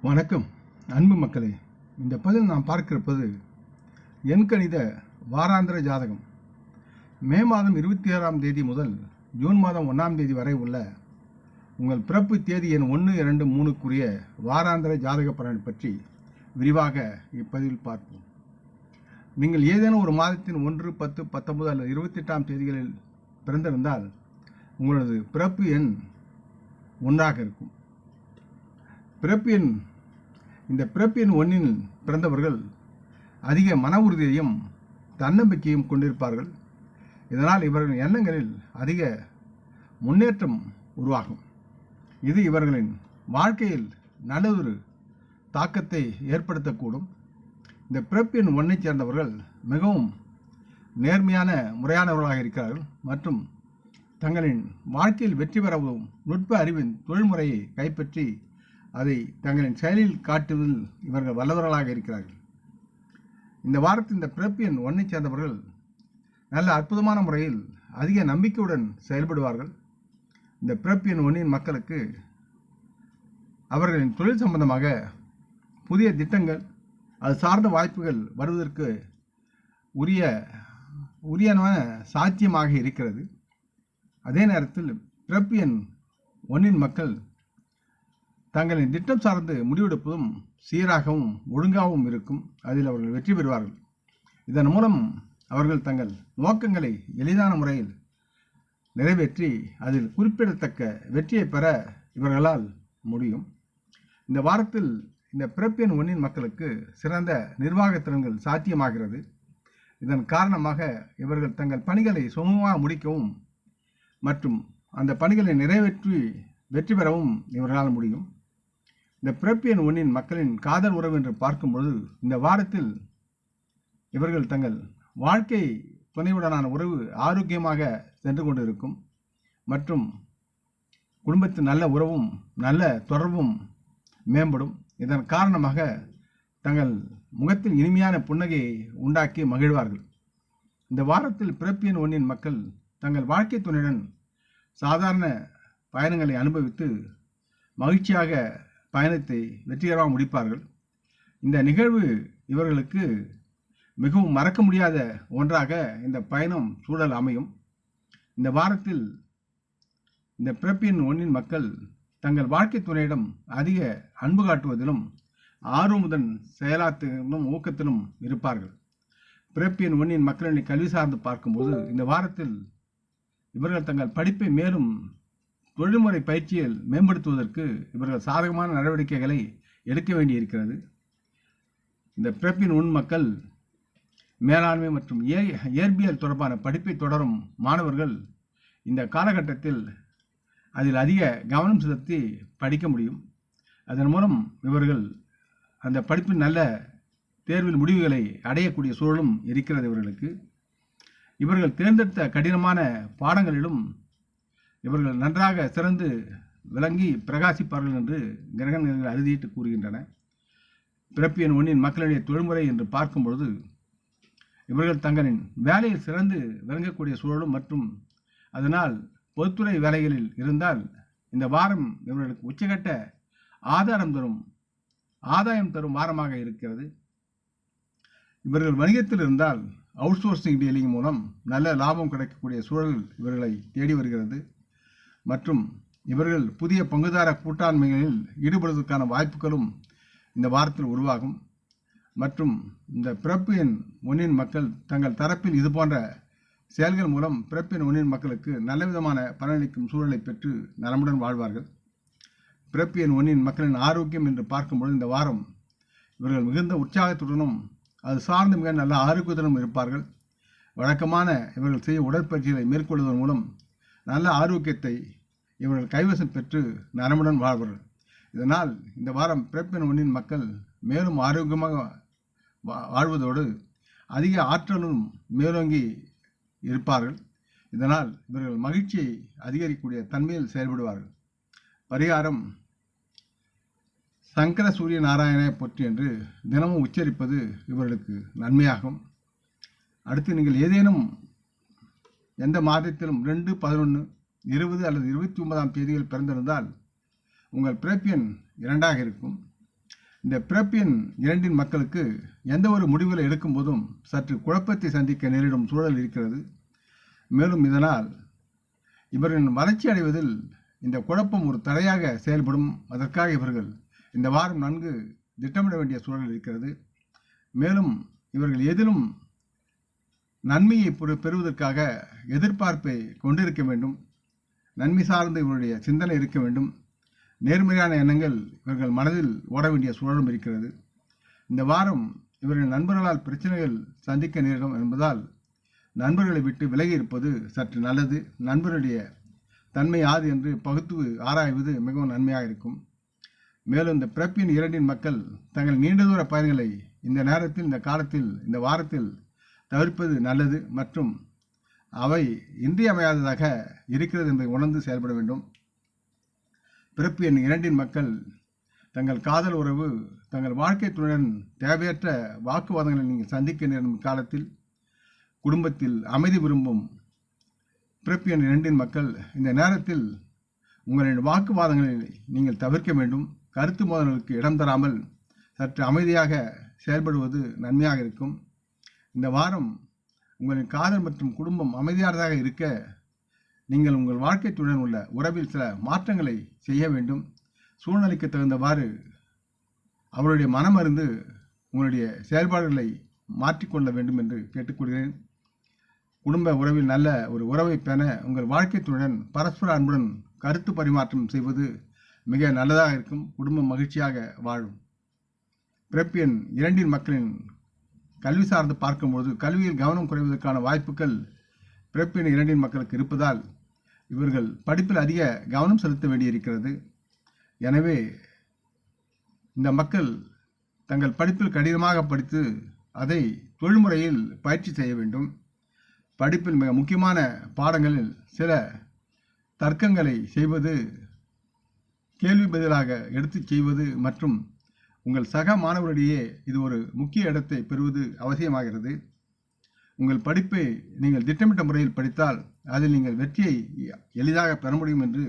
வணக்கம் அன்பு மக்களே. இந்த பதில் நாம் பார்க்கிருப்பது எண்கணித வாராந்திர ஜாதகம். மே மாதம் 26ஆம் தேதி முதல் ஜூன் மாதம் 1ஆம் தேதி வரை உள்ள உங்கள் பிறப்பு தேதி எண் 1, 2, 3க்குரிய வாராந்திர ஜாதக பலனை பற்றி விரிவாக இப்பதிவில் பார்ப்போம். நீங்கள் ஏதேனும் ஒரு மாதத்தின் 1, 10, 19 அல்லது 28ஆம் தேதிகளில் பிறந்திருந்தால் உங்களது பிறப்பு எண் 1ஆக இருக்கும். இந்த பிறப்பு எண் 1இல் பிறந்தவர்கள் அதிக மன உறுதியையும் தன்னம்பிக்கையும் கொண்டிருப்பார்கள். இதனால் இவர்களின் எண்ணங்களில் அதிக முன்னேற்றம் உருவாகும். இது இவர்களின் வாழ்க்கையில் நல்லதொரு தாக்கத்தை ஏற்படுத்தக்கூடும். இந்த பிறப்பு எண் 1ஐ சேர்ந்தவர்கள் மிகவும் நேர்மையான முறையானவர்களாக இருக்கிறார்கள் மற்றும் தங்களின் வாழ்க்கையில் வெற்றி பெறவும் நுட்ப அறிவின் தொழில்முறையை கைப்பற்றி அதை தங்களின் செயலில் காட்டுவதில் இவர்கள் வல்லவர்களாக இருக்கிறார்கள். இந்த வாரத்தில் இந்த பிறப்பு எண் 1ஐ சேர்ந்தவர்கள் நல்ல அற்புதமான முறையில் அதிக நம்பிக்கையுடன் செயல்படுவார்கள். இந்த பிறப்பு எண் 1இன் மக்களுக்கு அவர்களின் தொழில் சம்பந்தமாக புதிய திட்டங்கள், அது சார்ந்த வாய்ப்புகள் வருவதற்கு உரியன சாத்தியமாக இருக்கிறது. அதே நேரத்தில் பிறப்பு எண் 1இன் மக்கள் தங்களின் திட்டம் சார்ந்து முடிவெடுப்பதும் சீராகவும் ஒழுங்காகவும் இருக்கும். அதில் அவர்கள் வெற்றி பெறுவார்கள். இதன் மூலம் அவர்கள் தங்கள் நோக்கங்களை எளிதான முறையில் நிறைவேற்றி அதில் குறிப்பிடத்தக்க வெற்றியை பெற இவர்களால் முடியும். இந்த வாரத்தில் இந்த பிறப்பு எண் 1இன் மக்களுக்கு சிறந்த நிர்வாக திறன்கள் சாத்தியமாகிறது. இதன் காரணமாக இவர்கள் தங்கள் பணிகளை சுமூகமாக முடிக்கவும் மற்றும் அந்த பணிகளை நிறைவேற்றி வெற்றி பெறவும் இவர்களால் முடியும். இந்த பிறப்பு எண் 1இன் மக்களின் காதல் உறவு என்று பார்க்கும்போது இந்த வாரத்தில் இவர்கள் தங்கள் வாழ்க்கை துணையுடனான உறவு ஆரோக்கியமாக சென்று கொண்டு இருக்கும் மற்றும் குடும்பத்தின் நல்ல உறவும் நல்ல தொடர்பும் மேம்படும். இதன் காரணமாக தங்கள் முகத்தில் இனிமையான புன்னகையை உண்டாக்கி மகிழ்வார்கள். இந்த வாரத்தில் பிறப்பு எண் 1இன் மக்கள் தங்கள் வாழ்க்கை துணையுடன் சாதாரண பயணங்களை அனுபவித்து மகிழ்ச்சியாக பயணத்தை வெற்றிகரமாக முடிப்பார்கள். இந்த நிகழ்வு இவர்களுக்கு மிகவும் மறக்க முடியாத ஒன்றாக இந்த பயணம் சூழல் அமையும். இந்த வாரத்தில் இந்த பிறப்பு எண் 1இன் மக்கள் தங்கள் வாழ்க்கை துணையிடம் அதிக அன்பு காட்டுவதிலும் ஆர்வமுடன் செயலாற்றிலும் ஊக்கத்திலும் இருப்பார்கள். பிறப்பு எண் 1இன் மக்களின் கல்வி சார்ந்து பார்க்கும்போது இந்த வாரத்தில் இவர்கள் தங்கள் படிப்பை மேலும் தொழில்முறை பயிற்சியில் மேம்படுத்துவதற்கு இவர்கள் சாதகமான நடவடிக்கைகளை எடுக்க வேண்டியிருக்கிறது. இந்த பிறப்பு எண் 1 மக்கள் மேலாண்மை மற்றும் இயற்பியல் தொடர்பான படிப்பை தொடரும் மாணவர்கள் இந்த காலகட்டத்தில் அதில் அதிக கவனம் செலுத்தி படிக்க முடியும். அதன் மூலம் இவர்கள் அந்த படிப்பின் நல்ல தேர்வில் முடிவுகளை அடையக்கூடிய சூழலும் இருக்கிறது இவர்களுக்கு. இவர்கள் தேர்ந்தெடுத்த கடினமான பாடங்களிலும் இவர்கள் நன்றாக சிறந்து விளங்கி பிரகாசிப்பார்கள் என்று கிரகங்கள் அறுதியிட்டு கூறுகின்றன. பிறப்பு எண் 1இன் மக்களுடைய தொழில்முறை என்று பார்க்கும் பொழுது இவர்கள் தங்களின் வேலையில் சிறந்து விளங்கக்கூடிய சூழலும் மற்றும் அதனால் பொதுத்துறை வேலைகளில் இருந்தால் இந்த வாரம் இவர்களுக்கு உச்சகட்ட ஆதாயம் தரும் வாரமாக இருக்கிறது. இவர்கள் வணிகத்தில் இருந்தால் அவுட் சோர்சிங் டீலிங் மூலம் நல்ல லாபம் கிடைக்கக்கூடிய சூழல் இவர்களை தேடி வருகிறது மற்றும் இவர்கள் புதிய பங்குதார கூட்டாண்மைகளில் ஈடுபடுவதற்கான வாய்ப்புகளும் இந்த வாரத்தில் உருவாகும். மற்றும் இந்த பிறப்பு எண் 1இன் மக்கள் தங்கள் தரப்பில் இது போன்ற செயல்கள் மூலம் பிறப்பு எண் 1இன் மக்களுக்கு நல்ல விதமான பலனளிக்கும் சூழலை பெற்று நலமுடன் வாழ்வார்கள். பிறப்பு எண் 1இன் மக்களின் ஆரோக்கியம் என்று பார்க்கும்போது இந்த வாரம் இவர்கள் மிகுந்த உற்சாகத்துடனும் அது சார்ந்து மிக நல்ல ஆரோக்கியத்துடனும் இருப்பார்கள். வழக்கமான இவர்கள் செய்யும் உடற்பயிற்சிகளை மேற்கொள்வதன் மூலம் நல்ல ஆரோக்கியத்தை இவர்கள் கைவசம் பெற்று நலமுடன் வாழ்வார்கள். இதனால் இந்த வாரம் பிறப்பு எண் 1இன் மக்கள் மேலும் ஆரோக்கியமாக வாழ்வதோடு அதிக ஆற்றலும் மேலோங்கி இருப்பார்கள். இதனால் இவர்கள் மகிழ்ச்சியை அதிகரிக்கக்கூடிய தன்மையில் செயல்படுவார்கள். பரிகாரம் சங்கர சூரிய நாராயணனை போற்றி என்று தினமும் உச்சரிப்பது இவர்களுக்கு நன்மையாகும். அடுத்து நீங்கள் ஏதேனும் எந்த மாதத்திலும் 2, 11, 20 அல்லது 29ஆம் தேதியில் பிறந்திருந்தால் உங்கள் பிறப்பு எண் 2ஆக இருக்கும். இந்த பிறப்பின் இரண்டின் மக்களுக்கு எந்த ஒரு முடிவுகளை எடுக்கும் போதும் சற்று குழப்பத்தை சந்திக்க நேரிடும் சூழல் இருக்கிறது. மேலும் இதனால் இவர்களின் வளர்ச்சி அடைவதில் இந்த குழப்பம் ஒரு தடையாக செயல்படும். அதற்காக இவர்கள் இந்த வாரம் நன்கு திட்டமிட வேண்டிய சூழல் இருக்கிறது. மேலும் இவர்கள் எதிலும் நன்மையை பெறுவதற்காக எதிர்பார்ப்பை கொண்டிருக்க வேண்டும். நன்மை சார்ந்து இவருடைய சிந்தனை இருக்க வேண்டும். நேர்மறையான எண்ணங்கள் இவர்கள் மனதில் ஓட வேண்டிய சூழலும் இருக்கிறது. இந்த வாரம் இவர்கள் நண்பர்களால் பிரச்சனைகள் சந்திக்க நேரிடும் என்பதால் நண்பர்களை விட்டு விலகி இருப்பது சற்று நல்லது. நண்பர்களுடைய தன்மை யாது என்று பகுத்து ஆராய்வது மிகவும் நன்மையாக இருக்கும். மேலும் இந்த பிறப்பின் இரண்டின் மக்கள் தங்கள் நீண்ட தூர பயணங்களை இந்த நேரத்தில், இந்த காலத்தில், இந்த வாரத்தில் தவிர்ப்பது நல்லது மற்றும் அவை இன்றியமையாததாக இருக்கிறது என்பதை உணர்ந்து செயல்பட வேண்டும். பிறப்பு எண் இரண்டின் மக்கள் தங்கள் காதல் உறவு, தங்கள் வாழ்க்கை துணையுடன் தேவையற்ற வாக்குவாதங்களை நீங்கள் சந்திக்க நேரும் காலத்தில் குடும்பத்தில் அமைதி விரும்பும் பிறப்பு எண் இரண்டின் மக்கள் இந்த நேரத்தில் உங்களின் வாக்குவாதங்களை நீங்கள் தவிர்க்க வேண்டும். கருத்து மோதல்களுக்கு இடம் தராமல் சற்று அமைதியாக செயல்படுவது நன்மையாக இருக்கும். இந்த வாரம் உங்களின் காதல் மற்றும் குடும்பம் அமைதியானதாக இருக்க நீங்கள் உங்கள் வாழ்க்கை துணையுடன் உள்ள உறவில் சில மாற்றங்களை செய்ய வேண்டும். சூழ்நிலைக்கு தகுந்தவாறு அவருடைய மனமறிந்து உங்களுடைய செயல்பாடுகளை மாற்றிக்கொள்ள வேண்டும் என்று கேட்டுக்கொள்கிறேன். குடும்ப உறவில் நல்ல ஒரு உறவை பெற உங்கள் வாழ்க்கை துணையுடன் பரஸ்பர அன்புடன் கருத்து பரிமாற்றம் செய்வது மிக நல்லதாக இருக்கும். குடும்பம் மகிழ்ச்சியாக வாழும். பிறப்பு எண் இரண்டின் மக்களின் கல்வி சார்ந்து பார்க்கும்போது கல்வியில் கவனம் குறைவதற்கான வாய்ப்புகள் பிறப்பு எண் இரண்டின் மக்களுக்கு இருப்பதால் இவர்கள் படிப்பில் அதிக கவனம் செலுத்த வேண்டியிருக்கிறது. எனவே இந்த மக்கள் தங்கள் படிப்பில் கடினமாக படித்து அதை தொழில்முறையில் பயிற்சி செய்ய வேண்டும். படிப்பில் மிக முக்கியமான பாடங்களில் சில தர்க்கங்களை செய்வது, கேள்வி பதிலாக எடுத்துச் செய்வது மற்றும் உங்கள் சக மாணவர்களிடையே இது ஒரு முக்கிய இடத்தை பெறுவது அவசியமாகிறது. உங்கள் படிப்பை நீங்கள் திட்டமிட்ட முறையில் படித்தால் அதில் நீங்கள் வெற்றியை எளிதாக பெற முடியும் என்று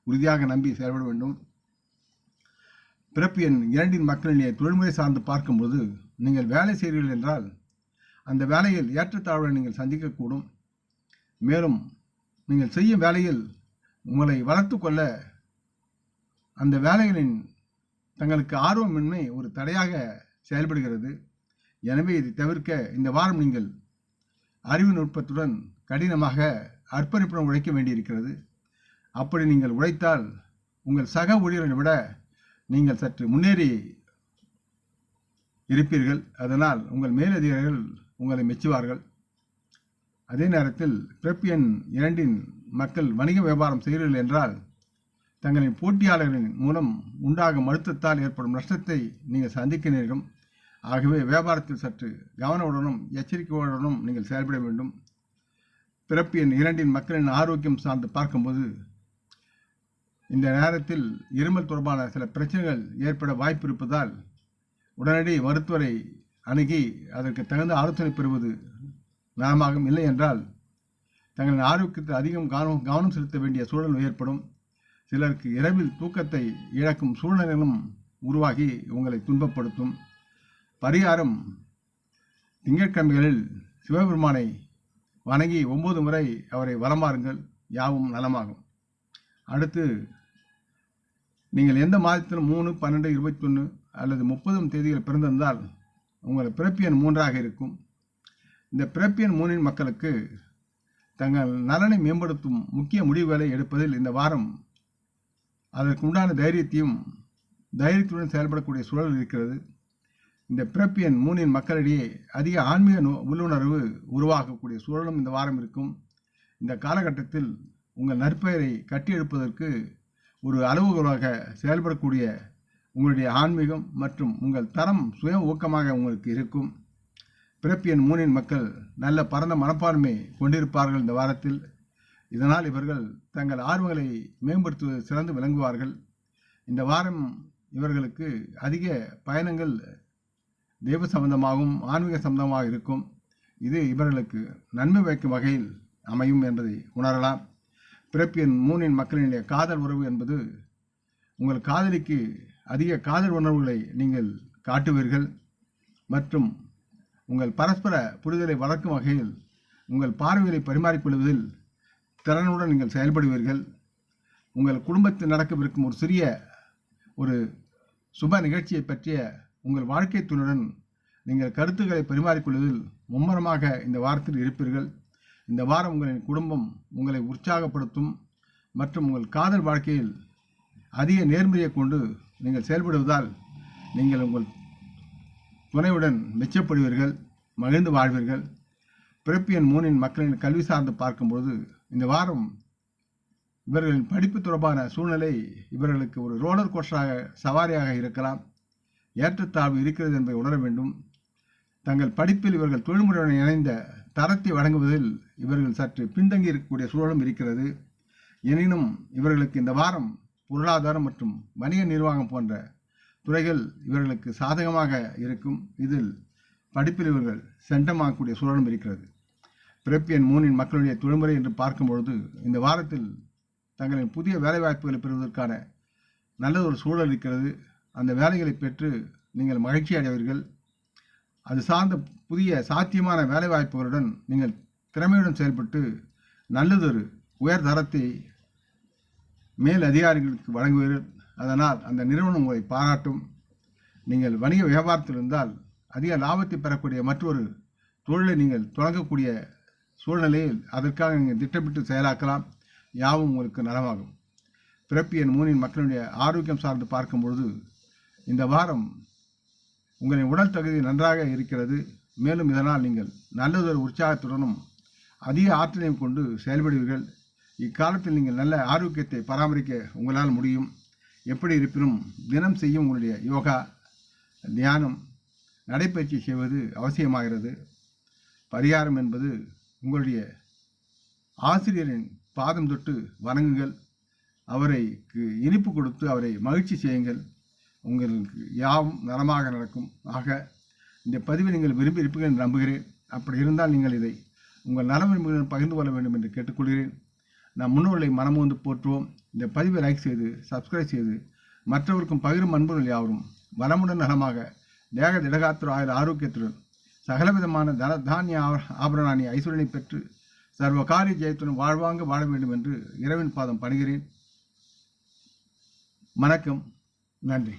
உறுதியாக நம்பி செயல்பட வேண்டும். பிறப்பு எண் இரண்டின் மக்களிடையே தொழில்முறை சார்ந்து பார்க்கும்போது நீங்கள் வேலை செய்கிறீர்கள் என்றால் அந்த வேலையில் ஏற்றத்தாழ்வுகளை நீங்கள் சந்திக்கக்கூடும். மேலும் நீங்கள் செய்யும் வேலையில் உங்களை வளர்த்து கொள்ள அந்த வேலைகளின் தங்களுக்கு ஆர்வமின்மை ஒரு தடையாக செயல்படுகிறது. எனவே இதை தவிர்க்க இந்த வாரம் நீங்கள் அறிவு நுட்பத்துடன் கடினமாக அர்ப்பணிப்புடன் உழைக்க வேண்டியிருக்கிறது. அப்படி நீங்கள் உழைத்தால் உங்கள் சக ஊழியர்களை விட நீங்கள் சற்று முன்னேறி இருப்பீர்கள். அதனால் உங்கள் மேலதிகாரிகள் உங்களை மெச்சுவார்கள். அதே நேரத்தில் பிறப்பு எண் இரண்டின் மக்கள் வணிக வியாபாரம் செய்கிறீர்கள் என்றால் தங்களின் போட்டியாளர்களின் மூலம் உண்டாகும் அழுத்தத்தால் ஏற்படும் நஷ்டத்தை நீங்கள் சந்திக்க நேரிடும். ஆகவே வியாபாரத்தில் சற்று கவனமுடனும் எச்சரிக்கையுடனும் நீங்கள் செயல்பட வேண்டும். பிறப்பு எண் இரண்டின் மக்களின் ஆரோக்கியம் சார்ந்து பார்க்கும்போது இந்த நேரத்தில் இருமல் தொடர்பான சில பிரச்சனைகள் ஏற்பட வாய்ப்பு இருப்பதால் உடனடி மருத்துவரை அணுகி அதற்கு தகுந்த ஆலோசனை பெறுவது நலமாகும். இல்லை என்றால் தங்களின் ஆரோக்கியத்தில் அதிகம் கவனம் செலுத்த வேண்டிய சூழல் ஏற்படும். சிலருக்கு இரவில் தூக்கத்தை இழக்கும் சூழ்நிலைகளும் உருவாகி உங்களை துன்பப்படுத்தும். பரிகாரம்: திங்கட்கிழமைகளில் சிவபெருமானை வணங்கி 9 முறை அவரை வலமாறுங்கள், யாவும் நலமாகும். அடுத்து நீங்கள் எந்த மாதத்திலும் 3, 12, 21 அல்லது 30 தேதிகள் பிறந்திருந்தால் உங்கள் பிறப்பு எண் 3ஆக இருக்கும். இந்த பிறப்பு எண் 3இன் மக்களுக்கு தங்கள் நலனை மேம்படுத்தும் முக்கிய முடிவுகளை எடுப்பதில் இந்த வாரம் அதற்கு உண்டான தைரியத்துடன் செயல்படக்கூடிய சூழல் இருக்கிறது. இந்த பிறப்பு எண் 3இன் மக்களிடையே அதிக ஆன்மீக உள்ளுணர்வு உருவாக்கக்கூடிய சூழலும் இந்த வாரம் இருக்கும். இந்த காலகட்டத்தில் உங்கள் நற்பெயரை கட்டியெழுப்பதற்கு ஒரு அளவுகோலாக செயல்படக்கூடிய உங்களுடைய ஆன்மீகம் மற்றும் உங்கள் தரம் சுய ஊக்கமாக உங்களுக்கு இருக்கும். பிறப்பு எண் 3இன் மக்கள் நல்ல பரந்த மனப்பான்மை கொண்டிருப்பார்கள் இந்த வாரத்தில். இதனால் இவர்கள் தங்கள் ஆர்வங்களை மேம்படுத்துவதில் சிறந்து விளங்குவார்கள். இந்த வாரம் இவர்களுக்கு அதிக பயணங்கள் தெய்வ சம்பந்தமாகவும் ஆன்மீக சம்பந்தமாக இருக்கும். இது இவர்களுக்கு நன்மை வைக்கும் வகையில் அமையும் என்பதை உணரலாம். பிறப்பு எண் 3இன் மக்களினுடைய காதல் உறவு என்பது உங்கள் காதலிக்கு அதிக காதல் உணர்வுகளை நீங்கள் காட்டுவீர்கள் மற்றும் உங்கள் பரஸ்பர புரிதலை வளர்க்கும் வகையில் உங்கள் பார்வைகளை பரிமாறிக்கொள்வதில் திறனுடன் நீங்கள் செயல்படுவீர்கள். உங்கள் குடும்பத்தில் நடக்கவிருக்கும் ஒரு சிறிய ஒரு சுப நிகழ்ச்சியை பற்றிய உங்கள் வாழ்க்கை துணையுடன் நீங்கள் கருத்துக்களை பரிமாறிக்கொள்வதில் மும்முரமாக இந்த வாரத்தில் இருப்பீர்கள். இந்த வாரம் உங்களின் குடும்பம் உங்களை உற்சாகப்படுத்தும் மற்றும் உங்கள் காதல் வாழ்க்கையில் அதிக நேர்மையை கொண்டு நீங்கள் செயல்படுவதால் நீங்கள் உங்கள் துணையுடன் மெச்சப்படுவீர்கள், மகிழ்ந்து வாழ்வீர்கள். பிறப்பு எண் 3 மக்களின் கல்வி சார்ந்து பார்க்கும்போது இந்த வாரம் இவர்களின் படிப்பு தொடர்பான சூழ்நிலை இவர்களுக்கு ஒரு ரோலர் கோஸ்டராக சவாரியாக இருக்கலாம். ஏற்றத்தாழ்வு இருக்கிறது என்பதை உணர வேண்டும். தங்கள் படிப்பில் இவர்கள் தொழில்முறையுடன் இணைந்த தரத்தை வழங்குவதில் இவர்கள் சற்று பின்தங்கி இருக்கக்கூடிய சூழலும் இருக்கிறது. எனினும் இவர்களுக்கு இந்த வாரம் பொருளாதாரம் மற்றும் வணிக நிர்வாகம் போன்ற துறைகள் இவர்களுக்கு சாதகமாக இருக்கும். இதில் படிப்பில் இவர்கள் சென்றமாகக்கூடிய சூழலும் இருக்கிறது. பிறப்பு எண் 3 மக்களுடைய தொழில்முறை என்று பார்க்கும்பொழுது இந்த வாரத்தில் தங்களின் புதிய வேலைவாய்ப்புகளை பெறுவதற்கான நல்ல ஒரு சூழல் இருக்கிறது. அந்த வேலைகளை பெற்று நீங்கள் மகிழ்ச்சி அடைவீர்கள். அது சார்ந்த புதிய சாத்தியமான வேலைவாய்ப்புகளுடன் நீங்கள் திறமையுடன் செயல்பட்டு நல்லதொரு உயர் தரத்தை மேல் அதிகாரிகளுக்கு வழங்குவீர்கள். அதனால் அந்த நிறுவனம் உங்களை பாராட்டும். நீங்கள் வணிக வியாபாரத்தில் இருந்தால் அதிக லாபத்தை பெறக்கூடிய மற்றொரு தொழிலை நீங்கள் தொடங்கக்கூடிய சூழ்நிலையில் அதற்காக நீங்கள் திட்டமிட்டு செயலாக்கலாம். யாவும் உங்களுக்கு நலமாகும். பிறப்பு எண் 3 மக்களுடைய ஆரோக்கியம் சார்ந்து பார்க்கும்பொழுது இந்த வாரம் உங்களின் உடல் தகுதி நன்றாக இருக்கிறது. மேலும் இதனால் நீங்கள் நல்லதொரு உற்சாகத்துடனும் அதிக ஆற்றலையும் கொண்டு செயல்படுவீர்கள். இக்காலத்தில் நீங்கள் நல்ல ஆரோக்கியத்தை பராமரிக்க உங்களால் முடியும். எப்படி இருப்பினும் தினம் செய்யும் உங்களுடைய யோகா, தியானம், நடைப்பயிற்சி செய்வது அவசியமாகிறது. பரிகாரம் என்பது உங்களுடைய ஆசிரியரின் பாதம் தொட்டு வணங்குங்கள். அவருக்கு இனிப்பு கொடுத்து அவரை மகிழ்ச்சி செய்யுங்கள். உங்களுக்கு யாவும் நலமாக நடக்கும். ஆக இந்த பதிவை நீங்கள் விரும்பி இருப்பீர்கள் என்று நம்புகிறேன். அப்படி இருந்தால் நீங்கள் இதை உங்கள் நல விரும்புகளுடன் பகிர்ந்து கொள்ள வேண்டும் என்று கேட்டுக்கொள்கிறேன். நாம் முன்னோர்களை மனமோந்து போற்றுவோம். இந்த பதிவை லைக் செய்து சப்ஸ்கிரைப் செய்து மற்றவருக்கும் பகிரும் அன்புகள் யாவரும் வளமுடன் நலமாக தேக திடகாத்திர ஆயுள் ஆரோக்கியத்துடன் சகலவிதமான தானிய ஆபரணாணி ஐஸ்வரனை பெற்று சர்வ காரிய ஜெயத்துடன் வாழ்வாங்க வாழ வேண்டும் என்று இறைவன் பாதம் பணிகிறேன். வணக்கம். நன்றி.